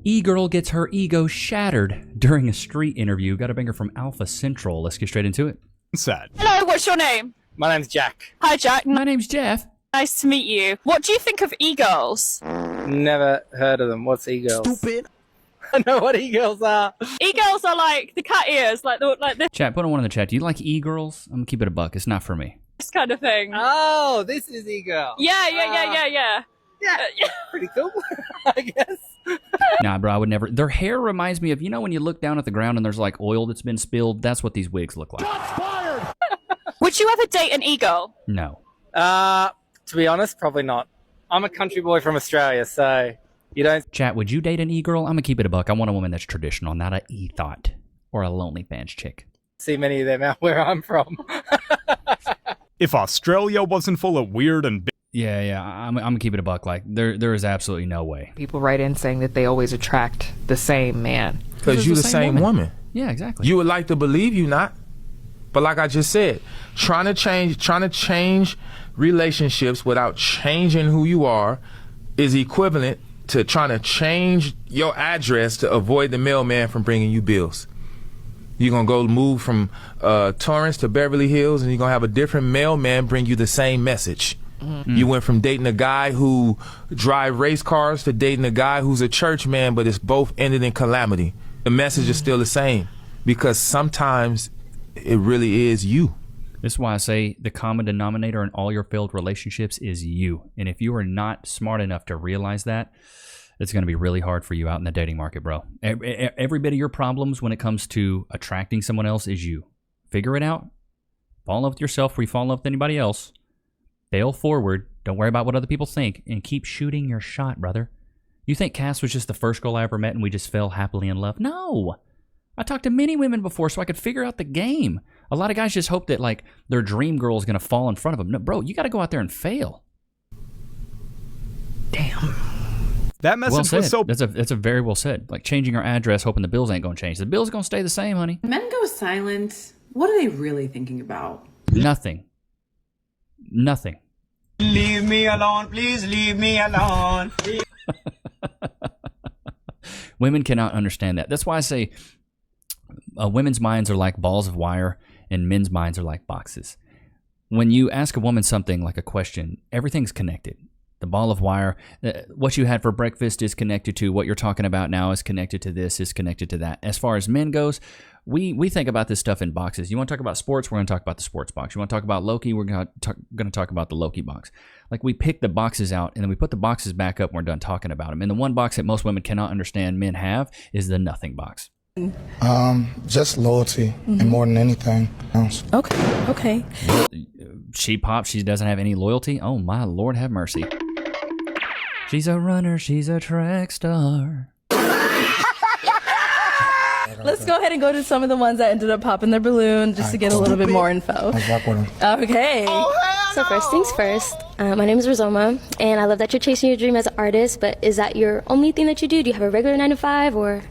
E-girl gets her ego shattered during a street interview. Got a banger from Alpha Central. Let's get straight into it. Sad. Hello, what's your name? My name's Jack. Hi, Jack. My name's Jeff. Nice to meet you. What do you think of e-girls? Never heard of them. What's e-girls? Stupid. I know what e-girls are. E-girls are like the cat ears, like this Chat, put on one in the chat. Do you like e-girls? I'm gonna keep it a buck. It's not for me. kind of thing. Oh, this is e-girl. Yeah. Yeah, pretty cool, I guess. Nah, bro, I would never. Their hair reminds me of, you know, when you look down at the ground and there's like oil that's been spilled? That's what these wigs look like. Would you ever date an e-girl? No. To be honest, probably not. I'm a country boy from Australia, so you don't... Chat, would you date an e-girl? I'm gonna keep it a buck. I want a woman that's traditional, not a e-thought or a lonely fans chick. see many of them out where I'm from. If Australia wasn't full of weird and Yeah, I'm gonna keep it a buck. Like, there is absolutely no way. People write in saying that they always attract the same man. Because you the same woman. Yeah, exactly. You would like to believe you not. But like I just said, trying to change relationships without changing who you are is equivalent to trying to change your address to avoid the mailman from bringing you bills. You're going to go move from Torrance to Beverly Hills, and you're going to have a different mailman bring you the same message. Mm-hmm. You went from dating a guy who drive race cars to dating a guy who's a church man, but it's both ended in calamity. The message is still the same, because sometimes it really is you. This is why I say the common denominator in all your failed relationships is you. And if you are not smart enough to realize that, it's going to be really hard for you out in the dating market, bro. Every bit of your problems when it comes to attracting someone else is you. Figure it out. Fall in love with yourself before you fall in love with anybody else. Fail forward. Don't worry about what other people think. And keep shooting your shot, brother. You think Cass was just the first girl I ever met and we just fell happily in love? No. I talked to many women before so I could figure out the game. A lot of guys just hope that like their dream girl is going to fall in front of them. No, bro, you got to go out there and fail. Damn. that message was so... That's a very well said. Like changing our address, hoping the bills ain't going to change. The bills are going to stay the same, honey. Men go silent. What are they really thinking about? Nothing. Leave me alone, please leave me alone. Women cannot understand that. That's why I say women's minds are like balls of wire and men's minds are like boxes. When you ask a woman something like a question, everything's connected. The ball of wire, what you had for breakfast is connected to what you're talking about now, is connected to this, is connected to that. As far as men goes, we think about this stuff in boxes. You want to talk about sports, we're going to talk about the sports box. You want to talk about Loki, we're going to talk about the Loki box. Like, we pick the boxes out and then we put the boxes back up when we're done talking about them. And the one box that most women cannot understand men have is the nothing box. Just loyalty and more than anything else. Okay. She pops, she doesn't have any loyalty. Oh my Lord, have mercy. She's a runner, she's a track star. Let's go ahead and go to some of the ones that ended up popping their balloon just to get a little bit more info. Okay. So first things first, my name is Rizoma, and I love that you're chasing your dream as an artist, but is that your only thing that you do? Do you have a regular 9 to 5 or?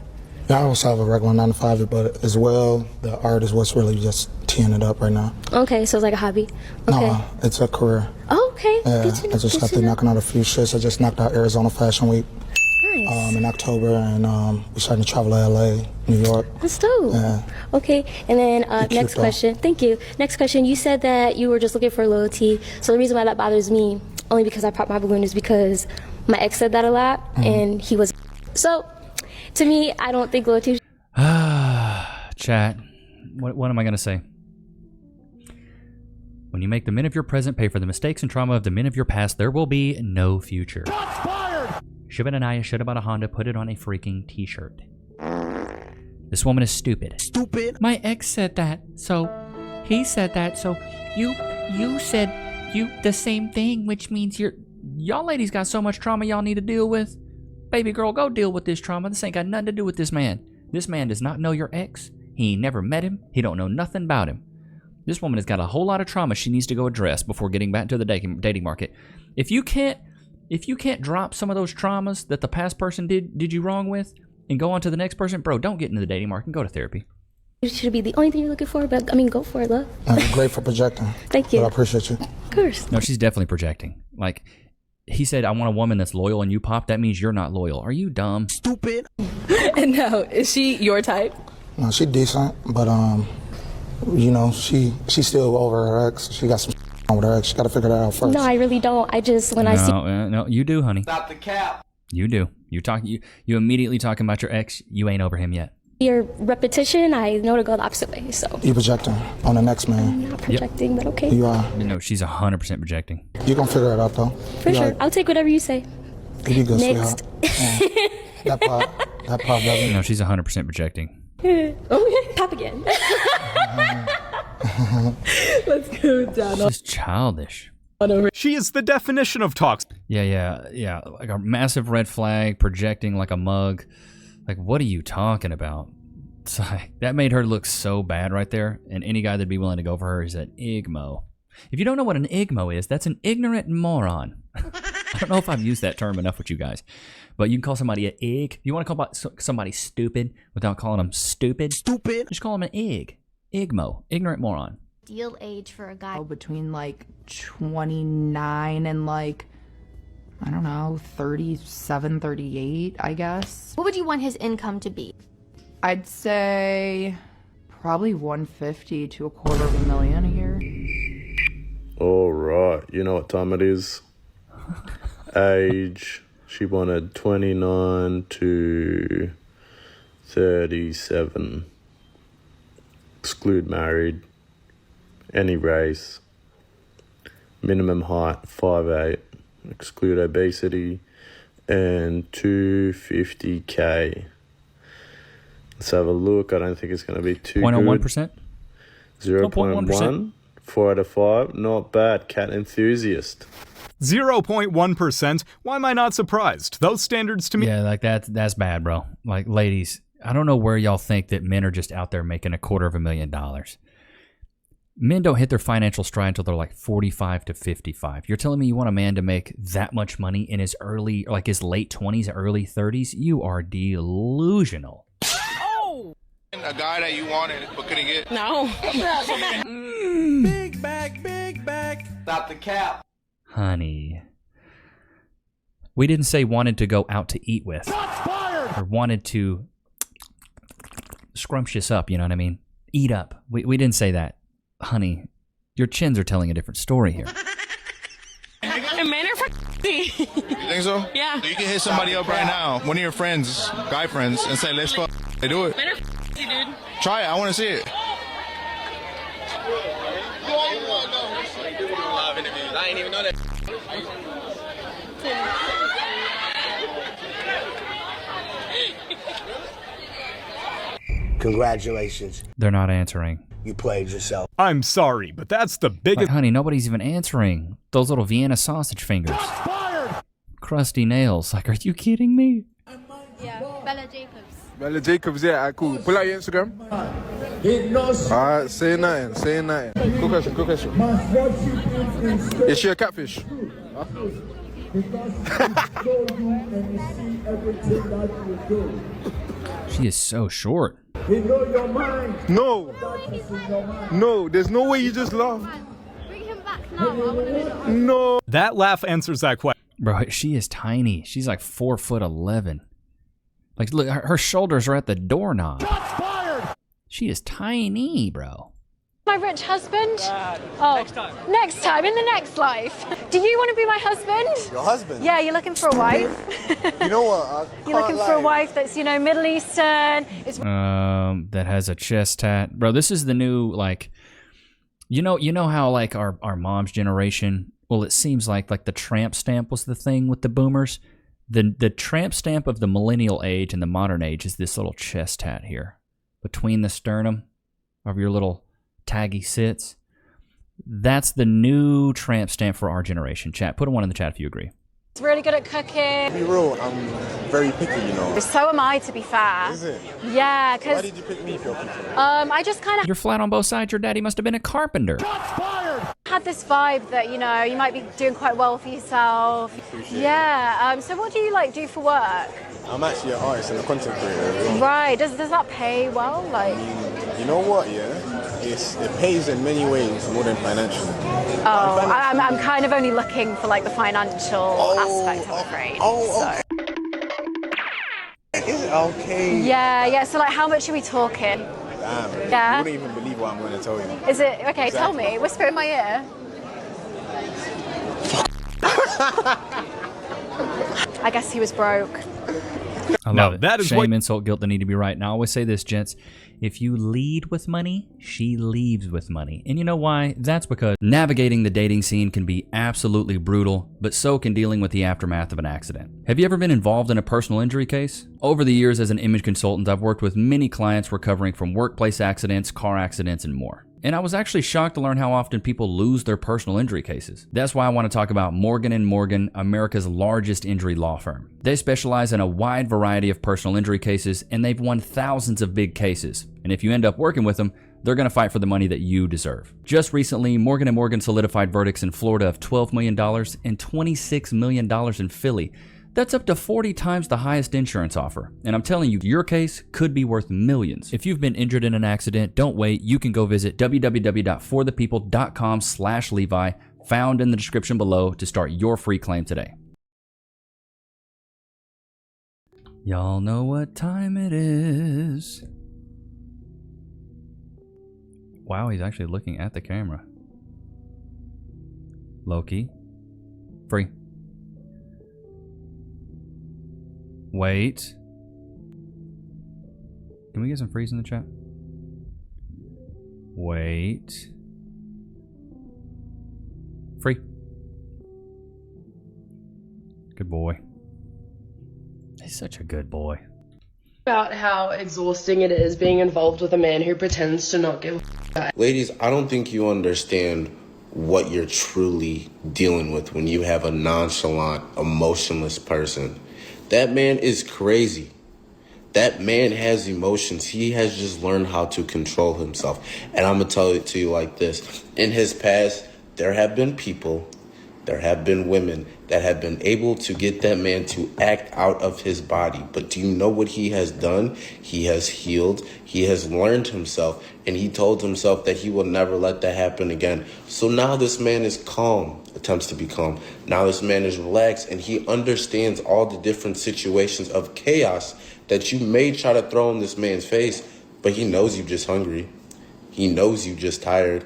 Yeah, I also have a regular 9 to 5, but as well, the art is what's really just teeing it up right now. Okay, so it's like a hobby. Okay. No, it's a career. Oh, okay. Yeah, I just got through knocking out a few shits. I just knocked out Arizona Fashion Week. Nice. In October, and we're starting to travel to LA, New York. That's dope. Yeah. Okay, and then next question. Thank you. Next question. You said that you were just looking for loyalty. So the reason why that bothers me, only because I popped my balloon, is because my ex said that a lot, and he was. So, to me, I don't think loyalty. Chat. What am I gonna say? When you make the men of your present pay for the mistakes and trauma of the men of your past, there will be no future. Shiva Anaya should have bought a Honda, put it on a freaking t-shirt. This woman is stupid. Stupid. My ex said that, so he said that, so you said the same thing, which means y'all ladies got so much trauma y'all need to deal with. Baby girl, go deal with this trauma. This ain't got nothing to do with this man. This man does not know your ex. He ain't never met him. He don't know nothing about him. This woman has got a whole lot of trauma she needs to go address before getting back to the dating market. If you can't drop some of those traumas that the past person did you wrong with and go on to the next person, bro, don't get into the dating market and go to therapy. It should be the only thing you're looking for, but I mean, go for it, love. Great for projecting. Thank you. But I appreciate you. Of course. No, she's definitely projecting. Like, he said, I want a woman that's loyal, and you pop, that means you're not loyal. Are you dumb? Stupid. And no, is she your type? No, she decent, but you know, she's still over her ex. She got some on with her ex. She got to figure that out first. No, I really don't. I just when I see. No, you do, honey. Stop the cap. You do. You immediately talking about your ex. You ain't over him yet. Your repetition, I know to go the opposite way. So You projecting on the next man. I'm not projecting, but okay. You are. No, she's 100% projecting. You gonna figure it out though. For You sure. right. I'll take whatever you say. You be good, Next. sweetheart. That pop doesn't. No, she's 100% projecting. Oh, pop again. Let's go down. This is childish. She is the definition of toxic. Yeah. Like a massive red flag, projecting like a mug. Like, what are you talking about? It's like, that made her look so bad right there. And any guy that'd be willing to go for her is an igmo. If you don't know what an igmo is, that's an ignorant moron. I don't know if I've used that term enough with you guys. But you can call somebody an ig. You want to call somebody stupid without calling them stupid? Stupid. Just call them an ig. Igmo. Ignorant moron. Ideal age for a guy Between like 29 and like, I don't know, 37, 38, I guess. What would you want his income to be? I'd say probably 150 to $250,000 a year. All right, you know what time it is. Age, she wanted 29 to 37. Exclude married. Any race. Minimum height 5'8". Exclude obesity. And 250K. Let's have a look. I don't think it's going to be too 0.01%? 0.1. 4 out of 5. Not bad. Cat enthusiast. 0.1%. Why am I not surprised? Those standards to me. Yeah, like that's bad, bro. Like, ladies, I don't know where y'all think that men are just out there making $250,000. Men don't hit their financial stride until they're like 45 to 55. You're telling me you want a man to make that much money in his early, like his late 20s, early 30s? You are delusional. Oh! A guy that you wanted but couldn't get. No. Big bag. Stop the cap. Honey. We didn't say wanted to go out to eat with. Or wanted to scrumptious up, you know what I mean? Eat up. We didn't say that. Honey, your chins are telling a different story here. And men are You think so? Yeah. So you can hit somebody up right now, one of your friends, guy friends, and say, let's fuck. They do it. Men are dude. Try it. I want to see it. I ain't even know that. Congratulations. They're not answering. You played yourself. I'm sorry, but that's the biggest. Like, honey, nobody's even answering. Those little Vienna sausage fingers. Crusty nails. Like, are you kidding me? Yeah, Bella Jacobs. Bella Jacobs, yeah, cool. Pull out your Instagram. Alright, say nothing. Quick question. Is she a catfish? She is so short. No, there's no way you just laugh. Bring him back now. No. That laugh answers that question. Bro, she is tiny. She's like 4'11". Like, look, her shoulders are at the doorknob. She is tiny, bro. My rich husband? Next time, in the next life. Do you want to be my husband? Your husband? Yeah, you're looking for a wife? You know what? You're looking for a wife that's, Middle Eastern. That has a chest tat. Bro, this is the new, like, you know how, like, our mom's generation, well, it seems like the tramp stamp was the thing with the boomers. The tramp stamp of the millennial age and the modern age is this little chest tat here. Between the sternum of your little taggy sits. That's the new tramp stamp for our generation. Chat, put one in the chat if you agree. He's really good at cooking. To be real, I'm very picky, So am I, to be fair. Is it? Yeah, because... Why did you pick me if you're picky? I just kind of... You're flat on both sides. Your daddy must have been a carpenter. had this vibe that, you might be doing quite well for yourself. Yeah. So what do you, do for work? I'm actually an artist and a content creator. Right. Does that pay well? You know what, yeah? it pays in many ways more than financially. Oh, I'm kind of only looking for like the financial aspect, I'm afraid. So. Is it okay? Yeah. So like, how much are we talking? Damn. Yeah. You wouldn't even believe what I'm going to tell you. Is it okay? Exactly. Tell me. Whisper in my ear. I guess he was broke. I love it. That is shame, insult, guilt, the need to be right. Now, I always say this, gents. If you lead with money, she leaves with money. And you know why? That's because navigating the dating scene can be absolutely brutal, but so can dealing with the aftermath of an accident. Have you ever been involved in a personal injury case? Over the years as an image consultant, I've worked with many clients recovering from workplace accidents, car accidents, and more. And I was actually shocked to learn how often people lose their personal injury cases. That's why I want to talk about Morgan & Morgan, America's largest injury law firm. They specialize in a wide variety of personal injury cases, and they've won thousands of big cases. And if you end up working with them, they're going to fight for the money that you deserve. Just recently, Morgan & Morgan solidified verdicts in Florida of $12 million and $26 million in Philly. That's up to 40 times the highest insurance offer. And I'm telling you, your case could be worth millions. If you've been injured in an accident, don't wait. You can go visit www.forthepeople.com/Levi, found in the description below, to start your free claim today. Y'all know what time it is. Wow, he's actually looking at the camera. Loki. Free. Wait. Can we get some freeze in the chat? Wait. Free. Good boy. He's such a good boy. About how exhausting it is being involved with a man who pretends to not give a Ladies, I don't think you understand what you're truly dealing with when you have a nonchalant, emotionless person. That man is crazy. That man has emotions. He has just learned how to control himself. And I'm going to tell it to you like this. In his past, there have been people, there have been women that have been able to get that man to act out of his body. But do you know what he has done? He has healed. He has learned himself. And he told himself that he will never let that happen again. So now this man is calm, attempts to be calm. Now this man is relaxed, and he understands all the different situations of chaos that you may try to throw in this man's face. But he knows you're just hungry. He knows you're just tired.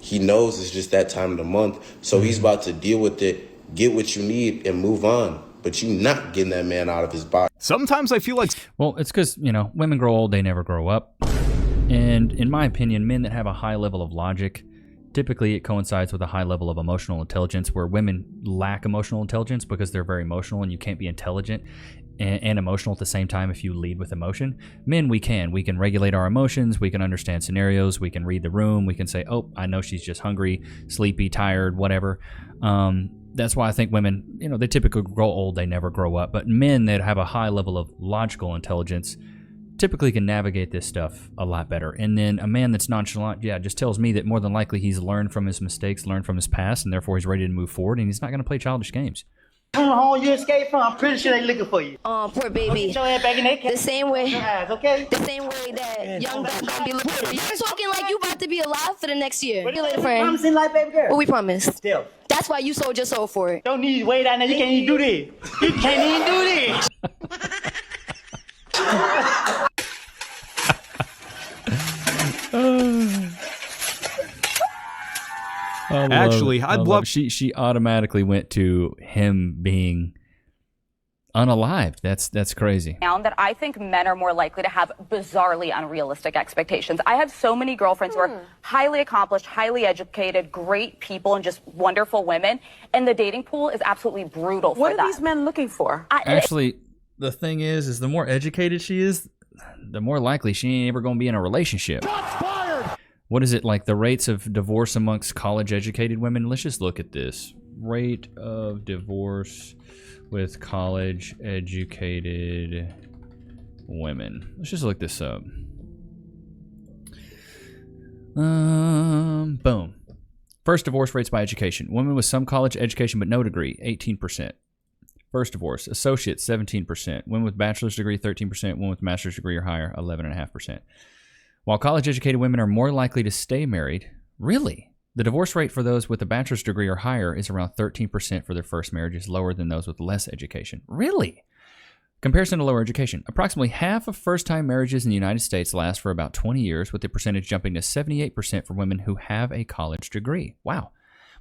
He knows it's just that time of the month. So he's about to deal with it, get what you need, and move on. But you're not getting that man out of his body. Sometimes I feel like... Well, it's because, you know, women grow old, they never grow up. And in my opinion, men that have a high level of logic, typically it coincides with a high level of emotional intelligence, where women lack emotional intelligence because they're very emotional, and you can't be intelligent and emotional at the same time if you lead with emotion. Men, we can regulate our emotions, we can understand scenarios, we can read the room, we can say, oh, I know she's just hungry, sleepy, tired, whatever. That's why I think women, you know, they typically grow old, they never grow up. But men that have a high level of logical intelligence typically can navigate this stuff a lot better. And then a man that's nonchalant, yeah, just tells me that more than likely he's learned from his mistakes, learned from his past, and therefore he's ready to move forward, and he's not going to play childish games. Home you escaped from, I'm pretty sure they looking for you. Poor baby. Get your ass back in their The same way. Okay? The same way that young guys gonna be looking for you. You're talking like you about to be alive for the next year. See you later, friend. Promising like baby girl. What we promised. Still. That's why you sold your soul for it. Don't need way down there. You can't even do this. You can't even do this. Actually, I'd love... She automatically went to him being unalived. That's crazy. That I think men are more likely to have bizarrely unrealistic expectations. I have so many girlfriends who are highly accomplished, highly educated, great people, and just wonderful women, and the dating pool is absolutely brutal for them. What are these men looking for? Actually, the thing is the more educated she is, the more likely she ain't ever going to be in a relationship. What is it, like the rates of divorce amongst college-educated women? Let's just look at this. Rate of divorce with college-educated women. Let's just look this up. Boom. First divorce rates by education. Women with some college education but no degree, 18%. First divorce. Associate, 17%. Women with bachelor's degree, 13%. Women with master's degree or higher, 11.5%. While college-educated women are more likely to stay married, really? The divorce rate for those with a bachelor's degree or higher is around 13% for their first marriages, lower than those with less education. Really? Comparison to lower education. Approximately half of first-time marriages in the United States last for about 20 years, with the percentage jumping to 78% for women who have a college degree. Wow.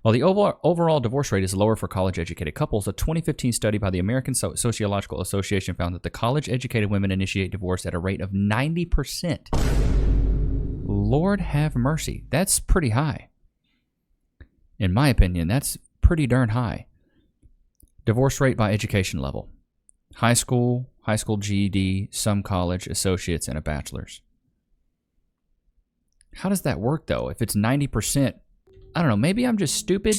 While the overall divorce rate is lower for college-educated couples, a 2015 study by the American Sociological Association found that the college-educated women initiate divorce at a rate of 90%. Lord have mercy. That's pretty high. In my opinion, that's pretty darn high. Divorce rate by education level. High school GED, some college, associates, and a bachelor's. How does that work, though? If it's 90%, I don't know, maybe I'm just stupid.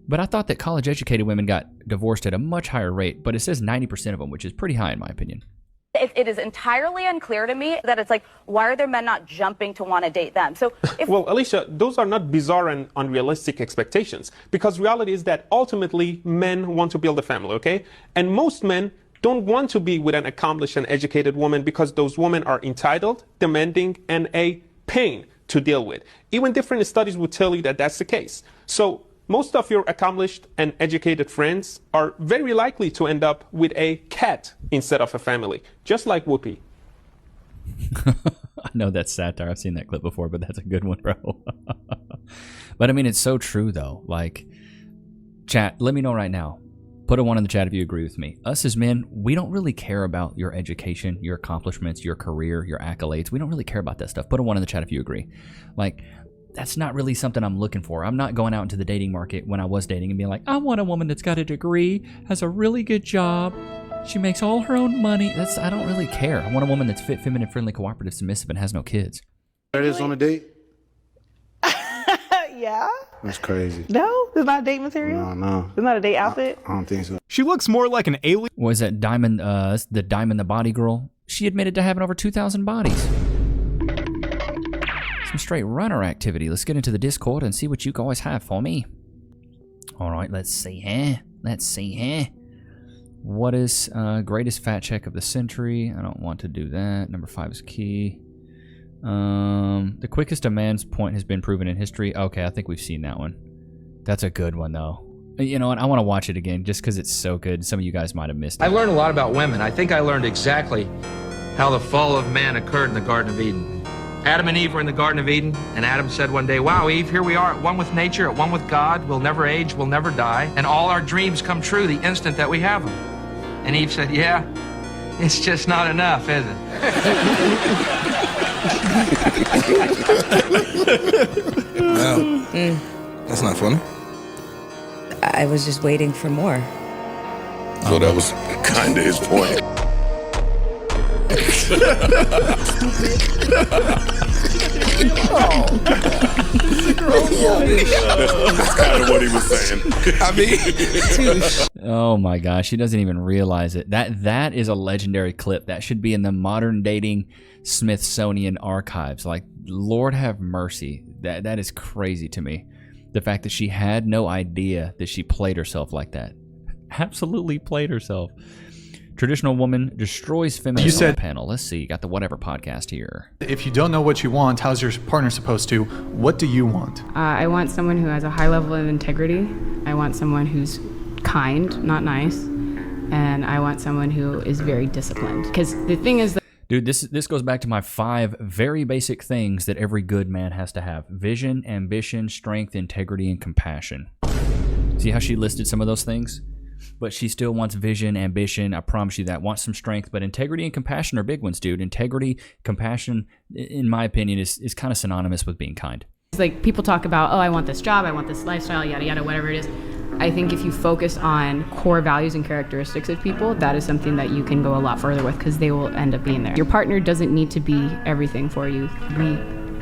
But I thought that college-educated women got divorced at a much higher rate, but it says 90% of them, which is pretty high in my opinion. It is entirely unclear to me that it's like, why are there men not jumping to want to date them? So, well, Alicia, those are not bizarre and unrealistic expectations, because reality is that ultimately men want to build a family, okay? And most men don't want to be with an accomplished and educated woman because those women are entitled, demanding, and a pain to deal with. Even different studies would tell you that that's the case. So most of your accomplished and educated friends are very likely to end up with a cat instead of a family, just like Whoopi. I know that's satire. I've seen that clip before, but that's a good one, bro. But I mean, it's so true, though. Like, chat, let me know right now. Put a 1 in the chat if you agree with me. Us as men, we don't really care about your education, your accomplishments, your career, your accolades. We don't really care about that stuff. Put a 1 in the chat if you agree. Like, that's not really something I'm looking for. I'm not going out into the dating market when I was dating and being like, I want a woman that's got a degree, has a really good job, she makes all her own money. I don't really care. I want a woman that's fit, feminine, friendly, cooperative, submissive, and has no kids. That is on a date? Yeah. That's crazy. No? It's not date material? No. It's not a date outfit? I don't think so. She looks more like an alien. Was that Diamond, the Diamond the Body girl? She admitted to having over 2,000 bodies. Some straight runner activity. Let's get into the Discord and see what you guys have for me. All right, let's see here. What is greatest fat check of the century? I don't want to do that. Number 5 is key. The quickest a man's point has been proven in history. Okay, I think we've seen that one. That's a good one, though. You know what? I want to watch it again just because it's so good. Some of you guys might have missed it. I learned a lot about women. I think I learned exactly how the fall of man occurred in the Garden of Eden. Adam and Eve were in the Garden of Eden, and Adam said one day, wow, Eve, here we are at one with nature, at one with God. We'll never age, we'll never die, and all our dreams come true the instant that we have them. And Eve said, yeah, it's just not enough, is it? Wow. That's not funny. I was just waiting for more. So that was kind of his point. That's kind of what he was saying. I mean, oh my gosh, he doesn't even realize it. That is a legendary clip. That should be in the modern dating Smithsonian archives. Like, Lord have mercy. That is crazy to me. The fact that she had no idea that she played herself like that. Absolutely played herself. Traditional woman destroys feminine. You said panel. Let's see. Got the Whatever podcast here. If you don't know what you want, how's your partner supposed to? What do you want? I want someone who has a high level of integrity. I want someone who's kind, not nice. And I want someone who is very disciplined. Because the thing is that, dude, this goes back to my 5 very basic things that every good man has to have. Vision, ambition, strength, integrity, and compassion. See how she listed some of those things? But she still wants vision, ambition, I promise you that. Wants some strength, but integrity and compassion are big ones, dude. Integrity, compassion, in my opinion, is kind of synonymous with being kind. it's like people talk about, oh, I want this job, I want this lifestyle, yada, yada, whatever it is. I think if you focus on core values and characteristics of people, that is something that you can go a lot further with because they will end up being there. Your partner doesn't need to be everything for you. We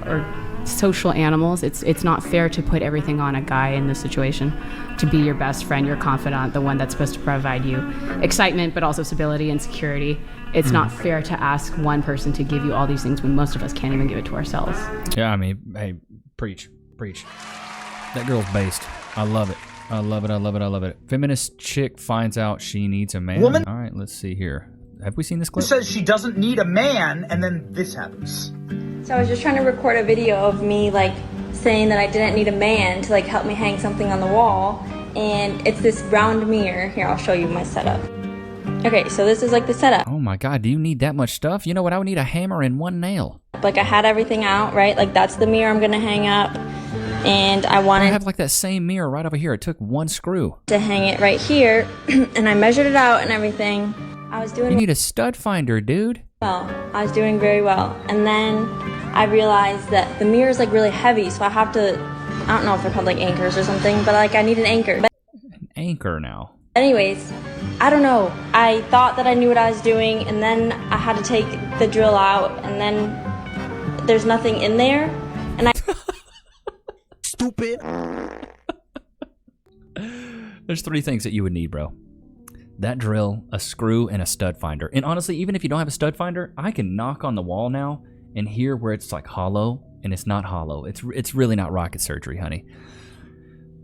are social animals. It's not fair to put everything on a guy in this situation, to be your best friend, your confidant, the one that's supposed to provide you excitement, but also stability and security. It's not fair to ask one person to give you all these things when most of us can't even give it to ourselves. Yeah, I mean, hey, preach. That girl's based. I love it. I love it. Feminist chick finds out she needs a man. Woman? All right, let's see here. Have we seen this clip? Says she doesn't need a man, and then this happens. So I was just trying to record a video of me like saying that I didn't need a man to like help me hang something on the wall, and it's this round mirror. Here, I'll show you my setup. Okay, so this is like the setup. Oh my God, do you need that much stuff? You know what? I would need a hammer and one nail. Like I had everything out, right? Like that's the mirror I'm gonna hang up, and I wanted I have like that same mirror right over here. It took one screw to hang it right here, and I measured it out and everything. I was doing. You need a stud finder, dude. Well, I was doing very well, and then I realized that the mirror is like really heavy, so I have to. I don't know if they're called like anchors or something, but like I need an anchor. An anchor now. Anyways, I don't know. I thought that I knew what I was doing, and then I had to take the drill out, and then there's nothing in there, and I. Stupid. There's 3 things that you would need, bro. That drill, a screw, and a stud finder. And honestly, even if you don't have a stud finder, I can knock on the wall now and hear where it's like hollow, and it's not hollow. It's really not rocket surgery, honey.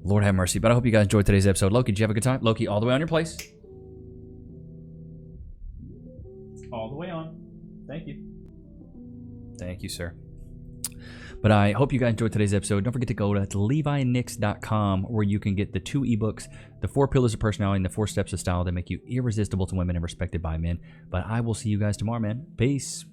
Lord have mercy. But I hope you guys enjoyed today's episode. Loki, did you have a good time? Loki, all the way on your place. All the way on. Thank you. Thank you, sir. But I hope you guys enjoyed today's episode. Don't forget to go to levinicks.com, where you can get the 2 ebooks, the 4 Pillars of Personality and the 4 Steps of Style that make you irresistible to women and respected by men. But I will see you guys tomorrow, man. Peace.